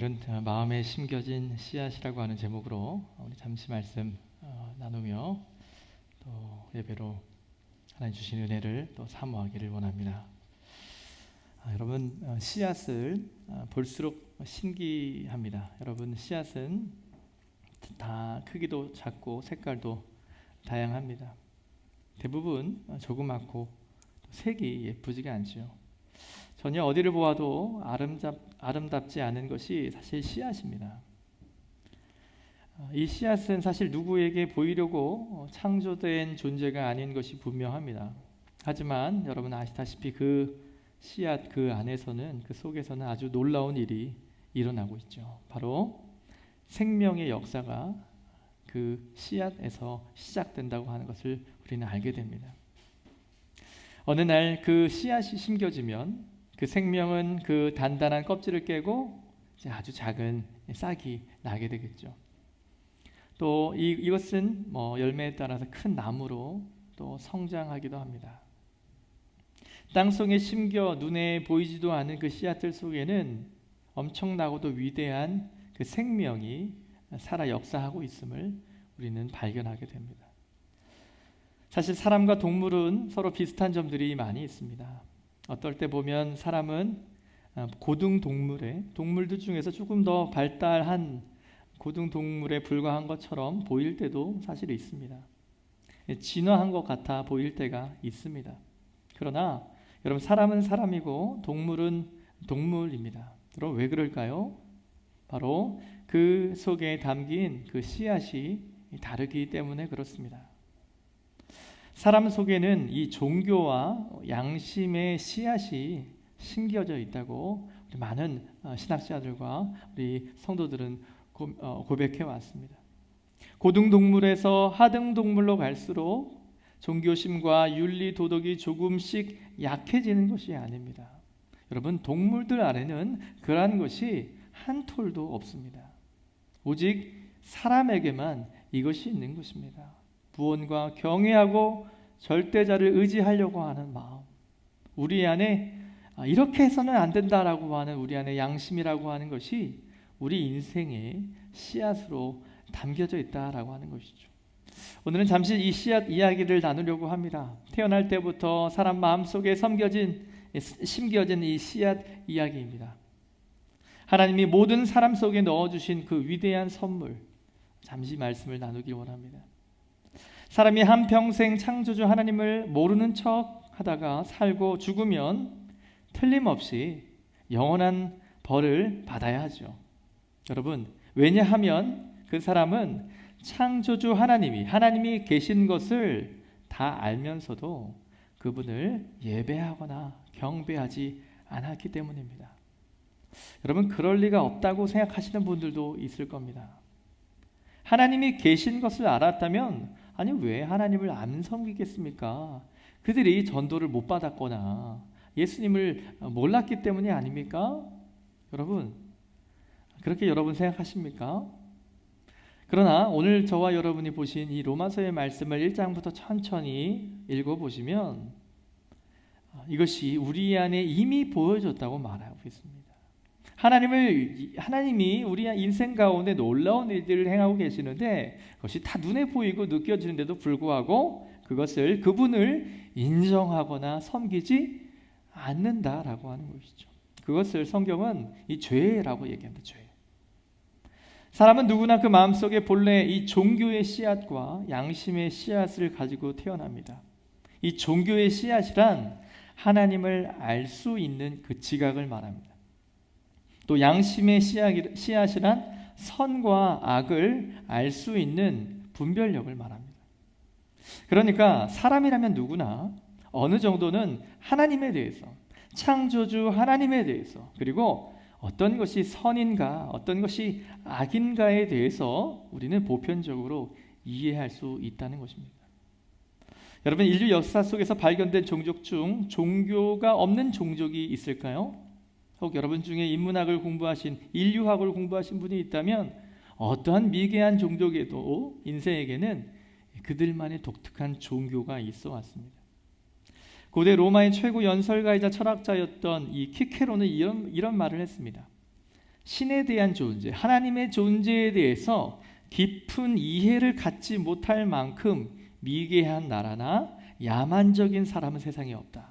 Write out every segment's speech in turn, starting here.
오늘은 마음에 심겨진 씨앗이라고 하는 제목으로 우리 잠시 말씀 나누며 또 예배로 하나님 주신 은혜를 또 사모하기를 원합니다. 여러분, 씨앗을 볼수록 신기합니다. 여러분, 씨앗은 다 크기도 작고 색깔도 다양합니다. 대부분 조그맣고 색이 예쁘지가 않죠. 전혀 어디를 보아도 아름답지 않은 것이 사실 씨앗입니다. 이 씨앗은 사실 누구에게 보이려고 창조된 존재가 아닌 것이 분명합니다. 하지만 여러분 아시다시피 그 씨앗 그 안에서는, 그 속에서는 아주 놀라운 일이 일어나고 있죠. 바로 생명의 역사가 그 씨앗에서 시작된다고 하는 것을 우리는 알게 됩니다. 어느 날 그 씨앗이 심겨지면 그 생명은 그 단단한 껍질을 깨고 이제 아주 작은 싹이 나게 되겠죠. 또 이것은 열매에 따라서 큰 나무로 또 성장하기도 합니다. 땅속에 심겨 눈에 보이지도 않은 그 씨앗들 속에는 엄청나고도 위대한 그 생명이 살아 역사하고 있음을 우리는 발견하게 됩니다. 사실 사람과 동물은 서로 비슷한 점들이 많이 있습니다. 어떨 때 보면 사람은 동물들 중에서 조금 더 발달한 고등동물에 불과한 것처럼 보일 때도 사실 있습니다. 진화한 것 같아 보일 때가 있습니다. 그러나 여러분, 사람은 사람이고 동물은 동물입니다. 그럼 왜 그럴까요? 바로 그 속에 담긴 그 씨앗이 다르기 때문에 그렇습니다. 사람 속에는 이 종교와 양심의 씨앗이 심겨져 있다고 우리 많은 신학자들과 우리 성도들은 고백해 왔습니다. 고등동물에서 하등동물로 갈수록 종교심과 윤리 도덕이 조금씩 약해지는 것이 아닙니다. 여러분, 동물들 안에는 그러한 것이 한 톨도 없습니다. 오직 사람에게만 이것이 있는 것입니다. 구원과 경외하고 절대자를 의지하려고 하는 마음, 우리 안에 이렇게 해서는 안 된다라고 하는 우리 안에 양심이라고 하는 것이 우리 인생의 씨앗으로 담겨져 있다라고 하는 것이죠. 오늘은 잠시 이 씨앗 이야기를 나누려고 합니다. 태어날 때부터 사람 마음속에 심겨진 이 씨앗 이야기입니다. 하나님이 모든 사람 속에 넣어주신 그 위대한 선물, 잠시 말씀을 나누기 원합니다. 사람이 한평생 창조주 하나님을 모르는 척 하다가 살고 죽으면 틀림없이 영원한 벌을 받아야 하죠. 여러분, 왜냐하면 그 사람은 창조주 하나님이 계신 것을 다 알면서도 그분을 예배하거나 경배하지 않았기 때문입니다. 여러분, 그럴 리가 없다고 생각하시는 분들도 있을 겁니다. 하나님이 계신 것을 알았다면 아니 왜 하나님을 안 섬기겠습니까? 그들이 전도를 못 받았거나 예수님을 몰랐기 때문이 아닙니까? 여러분, 그렇게 여러분 생각하십니까? 그러나 오늘 저와 여러분이 보신 이 로마서의 말씀을 1장부터 천천히 읽어보시면 이것이 우리 안에 이미 보여졌다고 말하고 있습니다. 하나님이 우리 인생 가운데 놀라운 일들을 행하고 계시는데 그것이 다 눈에 보이고 느껴지는데도 불구하고 그분을 인정하거나 섬기지 않는다라고 하는 것이죠. 그것을 성경은 이 죄라고 얘기합니다. 죄. 사람은 누구나 그 마음속에 본래 이 종교의 씨앗과 양심의 씨앗을 가지고 태어납니다. 이 종교의 씨앗이란 하나님을 알 수 있는 그 지각을 말합니다. 또 양심의 씨앗이란 선과 악을 알 수 있는 분별력을 말합니다. 그러니까 사람이라면 누구나 어느 정도는 하나님에 대해서, 창조주 하나님에 대해서, 그리고 어떤 것이 선인가 어떤 것이 악인가에 대해서 우리는 보편적으로 이해할 수 있다는 것입니다. 여러분, 인류 역사 속에서 발견된 종족 중 종교가 없는 종족이 있을까요? 혹 여러분 중에 인문학을 공부하신, 인류학을 공부하신 분이 있다면 어떠한 미개한 종족에도 인생에게는 그들만의 독특한 종교가 있어 왔습니다. 고대 로마의 최고 연설가이자 철학자였던 이 키케로는 이런 말을 했습니다. 신에 대한 존재, 하나님의 존재에 대해서 깊은 이해를 갖지 못할 만큼 미개한 나라나 야만적인 사람은 세상에 없다.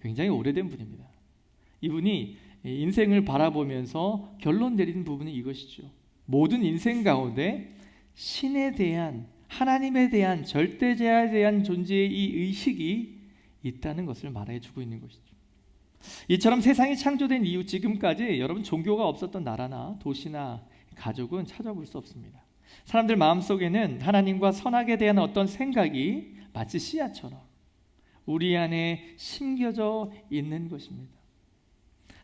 굉장히 오래된 분입니다. 이분이 인생을 바라보면서 결론 내리는 부분이 이것이죠. 모든 인생 가운데 신에 대한, 하나님에 대한, 절대자에 대한 존재의 이 의식이 있다는 것을 말해주고 있는 것이죠. 이처럼 세상이 창조된 이후 지금까지 여러분 종교가 없었던 나라나 도시나 가족은 찾아볼 수 없습니다. 사람들 마음속에는 하나님과 선악에 대한 어떤 생각이 마치 씨앗처럼 우리 안에 심겨져 있는 것입니다.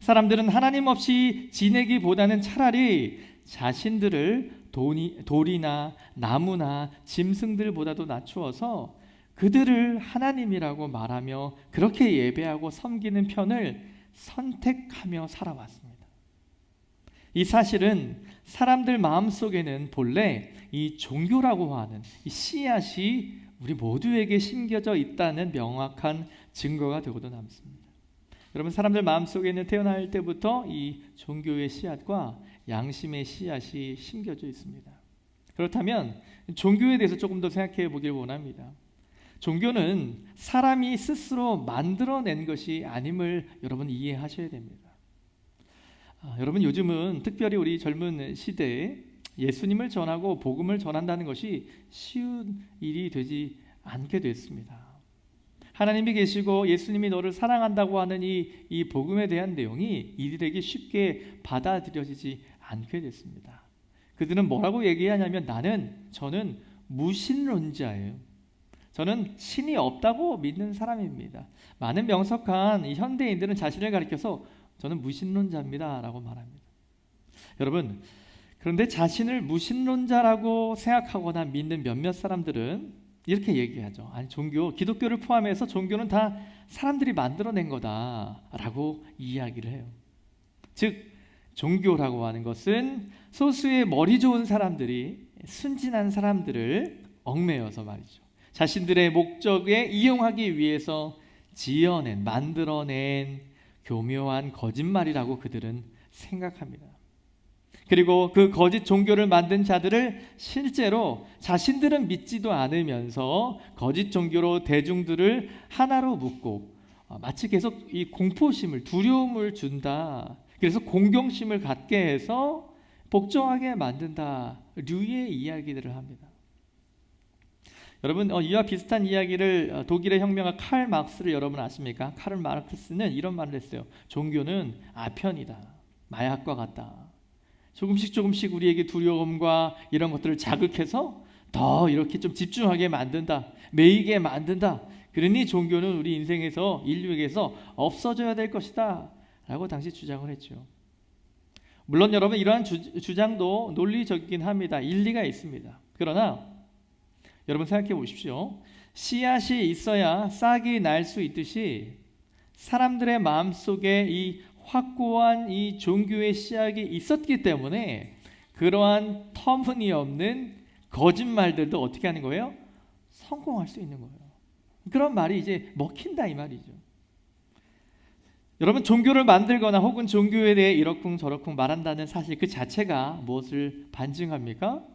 사람들은 하나님 없이 지내기보다는 차라리 자신들을 돌이나 나무나 짐승들보다도 낮추어서 그들을 하나님이라고 말하며 그렇게 예배하고 섬기는 편을 선택하며 살아왔습니다. 이 사실은 사람들 마음속에는 본래 이 종교라고 하는 이 씨앗이 우리 모두에게 심겨져 있다는 명확한 증거가 되고도 남습니다. 여러분, 사람들 마음속에는 태어날 때부터 이 종교의 씨앗과 양심의 씨앗이 심겨져 있습니다. 그렇다면 종교에 대해서 조금 더 생각해 보길 원합니다. 종교는 사람이 스스로 만들어낸 것이 아님을 여러분 이해하셔야 됩니다. 여러분, 요즘은 특별히 우리 젊은 시대에 예수님을 전하고 복음을 전한다는 것이 쉬운 일이 되지 않게 됐습니다. 하나님이 계시고 예수님이 너를 사랑한다고 하는 이 복음에 대한 내용이 이들에게 쉽게 받아들여지지 않게 됐습니다. 그들은 뭐라고 얘기하냐면 저는 무신론자예요. 저는 신이 없다고 믿는 사람입니다. 많은 명석한 이 현대인들은 자신을 가리켜서 저는 무신론자입니다 라고 말합니다. 여러분, 그런데 자신을 무신론자라고 생각하거나 믿는 몇몇 사람들은 이렇게 얘기하죠. 아니, 기독교를 포함해서 종교는 다 사람들이 만들어낸 거다라고 이야기를 해요. 즉, 종교라고 하는 것은 소수의 머리 좋은 사람들이 순진한 사람들을 얽매여서 말이죠. 자신들의 목적에 이용하기 위해서 만들어낸 교묘한 거짓말이라고 그들은 생각합니다. 그리고 그 거짓 종교를 만든 자들을 실제로 자신들은 믿지도 않으면서 거짓 종교로 대중들을 하나로 묶고 마치 계속 이 공포심을, 두려움을 준다. 그래서 공경심을 갖게 해서 복종하게 만든다. 류의 이야기들을 합니다. 여러분, 이와 비슷한 이야기를 독일의 혁명가 칼 막스를 여러분 아십니까? 칼 마르크스는 이런 말을 했어요. 종교는 아편이다. 마약과 같다. 조금씩 우리에게 두려움과 이런 것들을 자극해서 더 이렇게 좀 집중하게 만든다. 매이게 만든다. 그러니 종교는 우리 인생에서, 인류에게서 없어져야 될 것이다 라고 당시 주장을 했죠. 물론 여러분, 이러한 주장도 논리적이긴 합니다. 일리가 있습니다. 그러나 여러분 생각해 보십시오. 씨앗이 있어야 싹이 날 수 있듯이 사람들의 마음속에 이 확고한 이 종교의 씨앗이 있었기 때문에 그러한 터무니없는 거짓말들도 어떻게 하는 거예요? 성공할 수 있는 거예요. 그런 말이 이제 먹힌다 이 말이죠. 여러분, 종교를 만들거나 혹은 종교에 대해 이러쿵저러쿵 말한다는 사실 그 자체가 무엇을 반증합니까?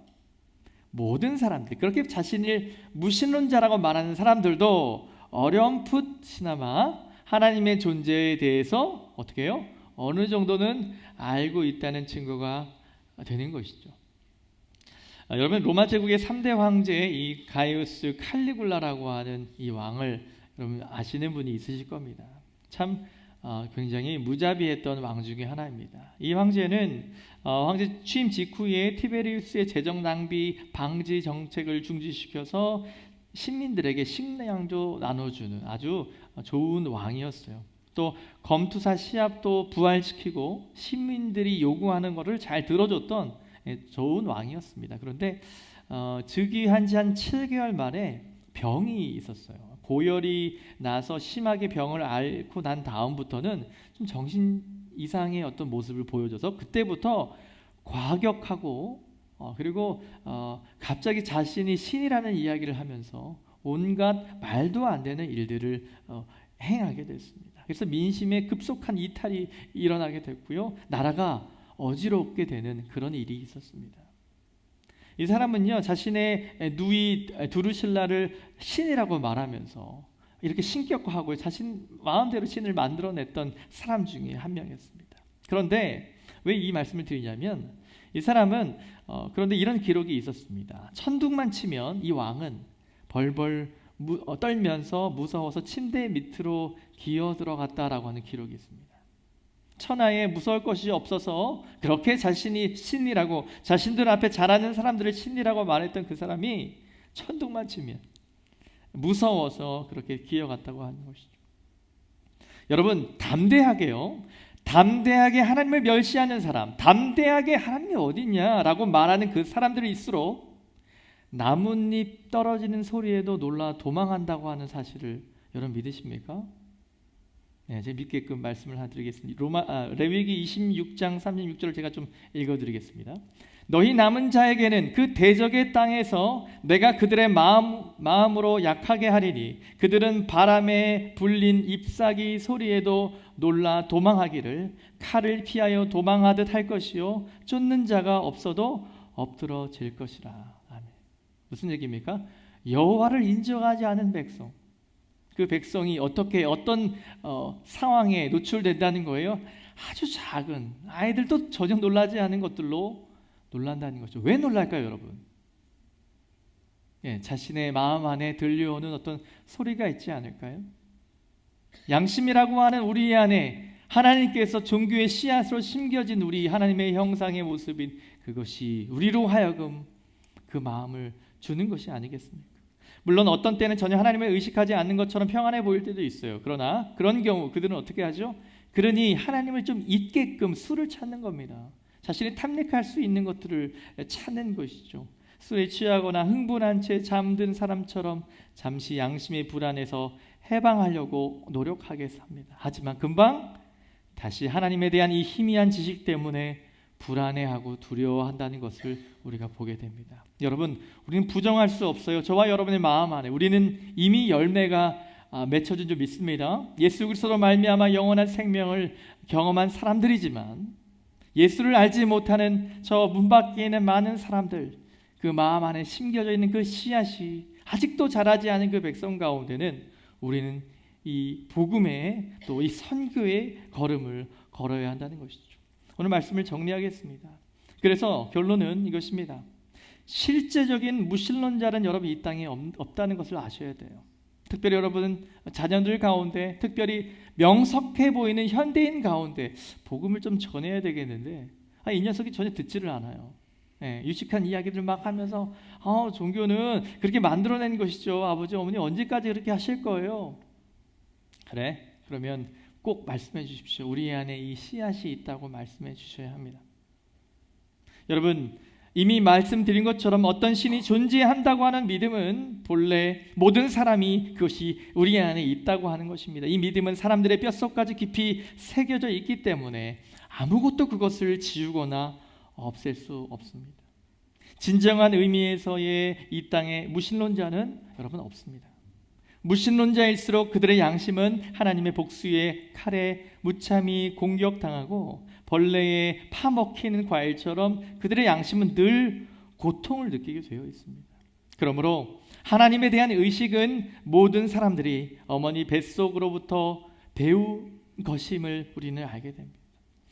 모든 사람들, 그렇게 자신을 무신론자라고 말하는 사람들도 어렴풋이나마 하나님의 존재에 대해서 어떻게 해요? 어느 정도는 알고 있다는 증거가 되는 것이죠. 여러분, 로마 제국의 3대 황제 이 가이우스 칼리굴라라고 하는 이 왕을 여러분 아시는 분이 있으실 겁니다. 참 굉장히 무자비했던 왕 중에 하나입니다. 이 황제는 황제 취임 직후에 티베리우스의 재정 낭비 방지 정책을 중지시켜서 시민들에게 식량도 나눠주는 아주 좋은 왕이었어요. 또 검투사 시합도 부활시키고 시민들이 요구하는 것을 잘 들어줬던 좋은 왕이었습니다. 그런데 즉위한 지 한 7개월 만에 병이 있었어요. 고열이 나서 심하게 병을 앓고 난 다음부터는 좀 정신 이상의 어떤 모습을 보여줘서 그때부터 과격하고 그리고 갑자기 자신이 신이라는 이야기를 하면서 온갖 말도 안 되는 일들을 행하게 됐습니다. 그래서 민심에 급속한 이탈이 일어나게 됐고요. 나라가 어지럽게 되는 그런 일이 있었습니다. 이 사람은요, 자신의 누이 두루실라를 신이라고 말하면서 이렇게 신격화하고 자신 마음대로 신을 만들어냈던 사람 중에 한 명이었습니다. 그런데 왜 이 말씀을 드리냐면, 이 사람은 그런데 이런 기록이 있었습니다. 천둥만 치면 이 왕은 벌벌 떨면서 무서워서 침대 밑으로 기어 들어갔다라고 하는 기록이 있습니다. 천하에 무서울 것이 없어서 그렇게 자신이 신이라고, 자신들 앞에 잘하는 사람들을 신이라고 말했던 그 사람이 천둥만 치면 무서워서 그렇게 기어갔다고 하는 것이죠. 여러분, 담대하게 하나님을 멸시하는 사람, 담대하게 하나님이 어딨냐라고 말하는 그 사람들일수록 나뭇잎 떨어지는 소리에도 놀라 도망한다고 하는 사실을 여러분 믿으십니까? 네, 제가 믿게끔 말씀을 드리겠습니다. 레위기 26장 36절을 제가 좀 읽어드리겠습니다. 너희 남은 자에게는 그 대적의 땅에서 내가 그들의 마음으로 약하게 하리니 그들은 바람에 불린 잎사귀 소리에도 놀라 도망하기를 칼을 피하여 도망하듯 할 것이요 쫓는 자가 없어도 엎드러질 것이라. 아멘. 무슨 얘기입니까? 여호와를 인정하지 않은 백성, 그 백성이 어떤 상황에 노출된다는 거예요? 아주 작은 아이들도 전혀 놀라지 않은 것들로 놀란다는 거죠. 왜 놀랄까요, 여러분? 자신의 마음 안에 들려오는 어떤 소리가 있지 않을까요? 양심이라고 하는 우리 안에 하나님께서 종교의 씨앗으로 심겨진 우리 하나님의 형상의 모습인 그것이 우리로 하여금 그 마음을 주는 것이 아니겠습니까? 물론 어떤 때는 전혀 하나님을 의식하지 않는 것처럼 평안해 보일 때도 있어요. 그러나 그런 경우 그들은 어떻게 하죠? 그러니 하나님을 좀 잊게끔 술을 찾는 겁니다. 자신이 탐닉할 수 있는 것들을 찾는 것이죠. 술에 취하거나 흥분한 채 잠든 사람처럼 잠시 양심의 불안에서 해방하려고 노력하게 삽니다. 하지만 금방 다시 하나님에 대한 이 희미한 지식 때문에 불안해하고 두려워한다는 것을 우리가 보게 됩니다. 여러분, 우리는 부정할 수 없어요. 저와 여러분의 마음 안에 우리는 이미 열매가 맺혀진 줄 믿습니다. 예수 그리스도로 말미암아 영원한 생명을 경험한 사람들이지만 예수를 알지 못하는 저 문 밖에 있는 많은 사람들, 그 마음 안에 심겨져 있는 그 씨앗이 아직도 자라지 않은 그 백성 가운데는 우리는 이 복음의 또 이 선교의 걸음을 걸어야 한다는 것이죠. 오늘 말씀을 정리하겠습니다. 그래서 결론은 이것입니다. 실제적인 무신론자는 여러분 이 땅에 없다는 것을 아셔야 돼요. 특별히 여러분 자녀들 가운데, 특별히 명석해 보이는 현대인 가운데 복음을 좀 전해야 되겠는데 이 녀석이 전혀 듣지를 않아요. 유식한 이야기들 막 하면서 종교는 그렇게 만들어낸 것이죠. 아버지 어머니 언제까지 그렇게 하실 거예요? 그래? 그러면 꼭 말씀해 주십시오. 우리 안에 이 씨앗이 있다고 말씀해 주셔야 합니다. 여러분, 이미 말씀드린 것처럼 어떤 신이 존재한다고 하는 믿음은 본래 모든 사람이 그것이 우리 안에 있다고 하는 것입니다. 이 믿음은 사람들의 뼛속까지 깊이 새겨져 있기 때문에 아무것도 그것을 지우거나 없앨 수 없습니다. 진정한 의미에서의 이 땅의 무신론자는 여러분 없습니다. 무신론자일수록 그들의 양심은 하나님의 복수의 칼에 무참히 공격당하고 벌레에 파먹히는 과일처럼 그들의 양심은 늘 고통을 느끼게 되어 있습니다. 그러므로 하나님에 대한 의식은 모든 사람들이 어머니 뱃속으로부터 배운 것임을 우리는 알게 됩니다.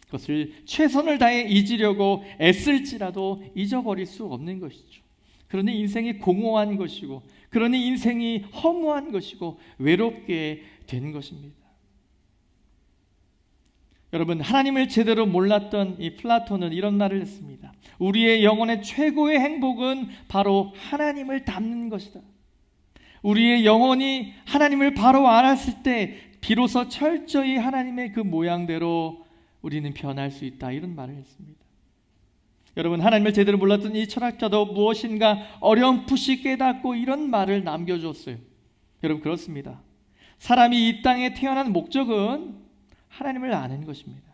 그것을 최선을 다해 잊으려고 애쓸지라도 잊어버릴 수 없는 것이죠. 그러니 인생이 공허한 것이고, 그러니 인생이 허무한 것이고 외롭게 된 것입니다. 여러분, 하나님을 제대로 몰랐던 이 플라톤은 이런 말을 했습니다. 우리의 영혼의 최고의 행복은 바로 하나님을 닮는 것이다. 우리의 영혼이 하나님을 바로 알았을 때 비로소 철저히 하나님의 그 모양대로 우리는 변할 수 있다. 이런 말을 했습니다. 여러분, 하나님을 제대로 몰랐던 이 철학자도 무엇인가 어렴풋이 깨닫고 이런 말을 남겨줬어요. 여러분, 그렇습니다. 사람이 이 땅에 태어난 목적은 하나님을 아는 것입니다.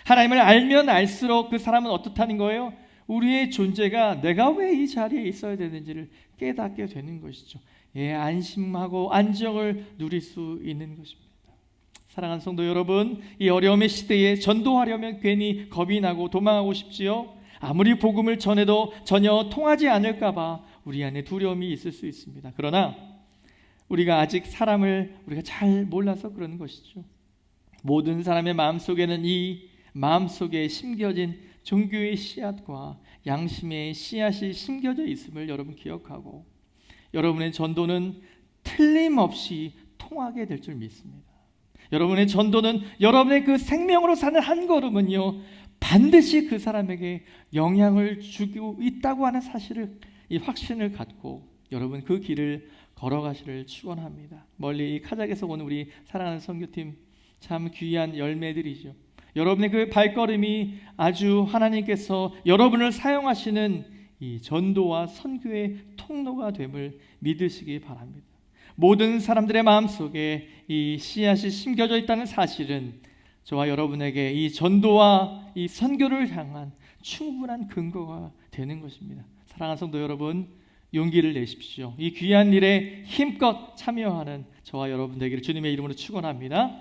하나님을 알면 알수록 그 사람은 어떻다는 거예요? 우리의 존재가 내가 왜 이 자리에 있어야 되는지를 깨닫게 되는 것이죠. 안심하고 안정을 누릴 수 있는 것입니다. 사랑하는 성도 여러분, 이 어려움의 시대에 전도하려면 괜히 겁이 나고 도망하고 싶지요? 아무리 복음을 전해도 전혀 통하지 않을까 봐 우리 안에 두려움이 있을 수 있습니다. 그러나 우리가 아직 사람을 우리가 잘 몰라서 그러는 것이죠. 모든 사람의 마음속에는 이 마음속에 심겨진 종교의 씨앗과 양심의 씨앗이 심겨져 있음을 여러분 기억하고, 여러분의 전도는 틀림없이 통하게 될 줄 믿습니다. 여러분의 전도는, 여러분의 그 생명으로 사는 한 걸음은요, 반드시 그 사람에게 영향을 주고 있다고 하는 사실을, 이 확신을 갖고 여러분 그 길을 걸어가시를 축원합니다. 멀리 카자흐에서 온 우리 사랑하는 선교팀, 참 귀한 열매들이죠. 여러분의 그 발걸음이 아주 하나님께서 여러분을 사용하시는 이 전도와 선교의 통로가 됨을 믿으시기 바랍니다. 모든 사람들의 마음속에 이 씨앗이 심겨져 있다는 사실은 저와 여러분에게 이 전도와 이 선교를 향한 충분한 근거가 되는 것입니다. 사랑하는 성도 여러분, 용기를 내십시오. 이 귀한 일에 힘껏 참여하는 저와 여러분 되기를 주님의 이름으로 축원합니다.